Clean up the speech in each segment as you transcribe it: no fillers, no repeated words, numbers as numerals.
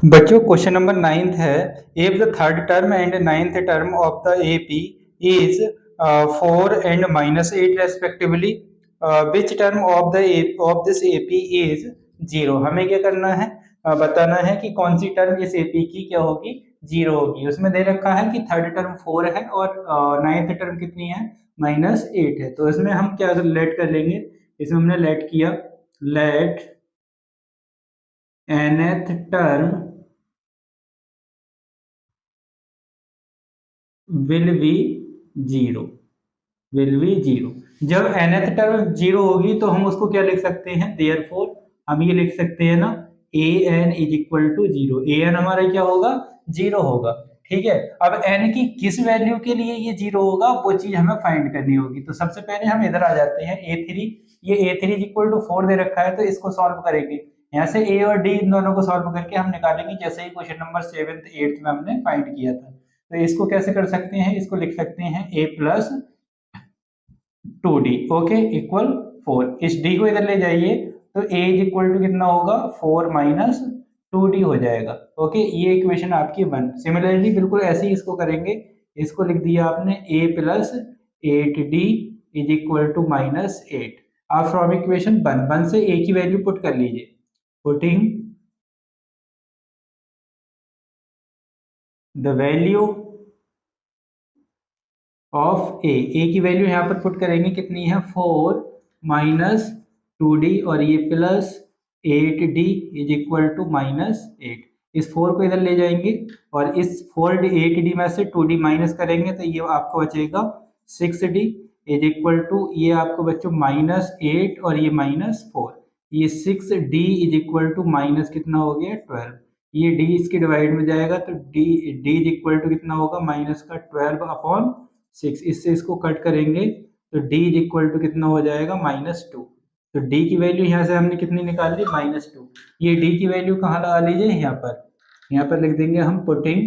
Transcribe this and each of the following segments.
बच्चों question number 9th है। If the third term and ninth term of the AP is 4 and -8 respectively, which term of the of this AP is 0। हमें क्या करना है, बताना है कि कौन सी टर्म इस एपी की क्या होगी, 0 होगी। उसमें दे रखा है कि थर्ड टर्म 4 है और नाइन्थ टर्म कितनी है, -8 है। तो इसमें हम क्या लेट कर लेंगे, इसमें हमने लेट किया, let nth term will be 0, will be 0। जब nth टर्म 0 होगी तो हम उसको क्या लिख सकते हैं, देयरफॉर हम ये लिख सकते हैं ना, an is equal to 0। an हमारा क्या होगा, 0 होगा। ठीक है, अब n की किस वैल्यू के लिए ये 0 होगा वो चीज हमें फाइंड करनी होगी। तो सबसे पहले हम इधर आ जाते हैं, a3, ये a3 इज इक्वल टू 4 दे रखा है तो इसको सॉल्व करेंगे। यहाँ से a और d इन दोनों को सॉल्व करके हम निकालेंगे, जैसे ही क्वेश्चन नंबर 7th 8th में हमने फाइंड किया था। तो इसको कैसे कर सकते हैं, इसको लिख सकते हैं a plus 2d okay equal 4। इस d को इधर ले जाइए तो a इज इक्वल टू कितना होगा, 4 माइनस 2d हो जाएगा। ओके, ये इक्वेशन आपकी 1। सिमिलरली बिल्कुल ऐसे ही इसको करेंगे, इसको लिख दिया आपने a plus 8d is equal to -8। आप फ्रॉम इक्वेशन 1 से a की वैल्यू पुट कर लीजिए, पुटिंग द वैल्यू ऑफ ए की वैल्यू यहाँ पर पुट करेंगे, कितनी है, 4 माइनस 2d और ये plus 8d is equal to -8। इस 4 को इधर ले जाएंगे और इस 8d में से 2d माइनस करेंगे तो ये आपको बचेगा 6d इज इक्वल टू, ये आपको बच्चों -8 और ये -4, ये 6d is equal to minus कितना हो गया, 12। ये d इसके डिवाइड में जाएगा तो d इज इक्वल टू कितना होगा, माइनस का 12/6। इससे इसको कट करेंगे तो d इज इक्वल टू कितना हो जाएगा, -2। तो d की वैल्यू यहाँ से हमने कितनी निकाल ली, -2। ये d की वैल्यू कहाँ लगा लीजिए, यहाँ पर लिख देंगे हम, putting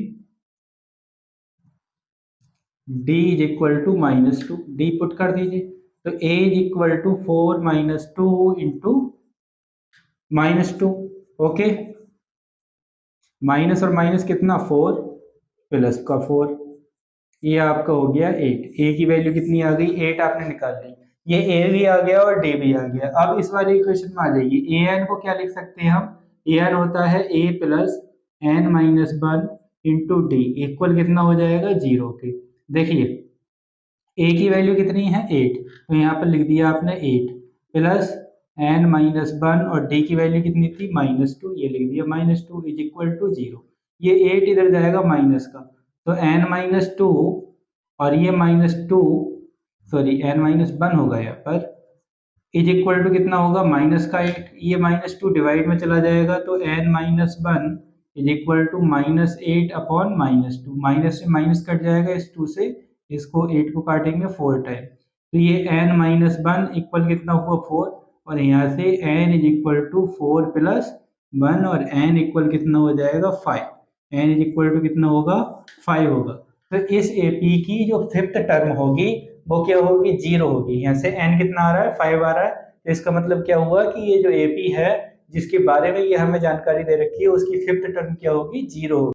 d is equal to -2, d put कर दीजिए तो a is equal to 4 minus 2 into -2। Okay, minus और माइनस कितना, 4 प्लस का 4, ये आपका हो गया 8। ए की वैल्यू कितनी आ गई, 8 आपने निकाल ली। ये ए भी आ गया और डी भी आ गया। अब इस वाले इक्वेशन में आ जाइए, ए एन को क्या लिख सकते हैं हम, ए एन होता है a plus n minus 1 into d equal कितना हो जाएगा, 0 के। देखिए ए की वैल्यू कितनी है, 8, तो यहाँ पर लिख दिया आपने 8 प्लस एन माइनस 1 और डी की वैल्यू कितनी थी, -2, ये लिख दिया -2 इज इक्वल टू 0। ये 8 इधर जाएगा माइनस का, तो n माइनस 2 और ये -2, सॉरी n माइनस 1 होगा यहाँ पर, इज इक्वल टू कितना होगा, माइनस का 8। ये -2 डिवाइड में चला जाएगा तो n minus 1 is equal to -8 upon -2। Minus से माइनस कट जाएगा, इस 2 से इसको 8 को काटेंगे 4 टाइम, तो ये n माइनस 1 इक्वल कितना हुआ, 4। और यहाँ से n is equal to 4 plus 1 और n इक्वल कितना हो जाएगा, 5। n इज इक्वल टू कितना होगा, 5 होगा। तो इस एपी की जो फिफ्थ टर्म होगी वो क्या होगी, 0 होगी। यहाँ से n कितना आ रहा है, 5 आ रहा है। तो इसका मतलब क्या हुआ कि ये जो एपी है जिसके बारे में ये हमें जानकारी दे रखी है उसकी फिफ्थ टर्म क्या होगी, 0 होगी।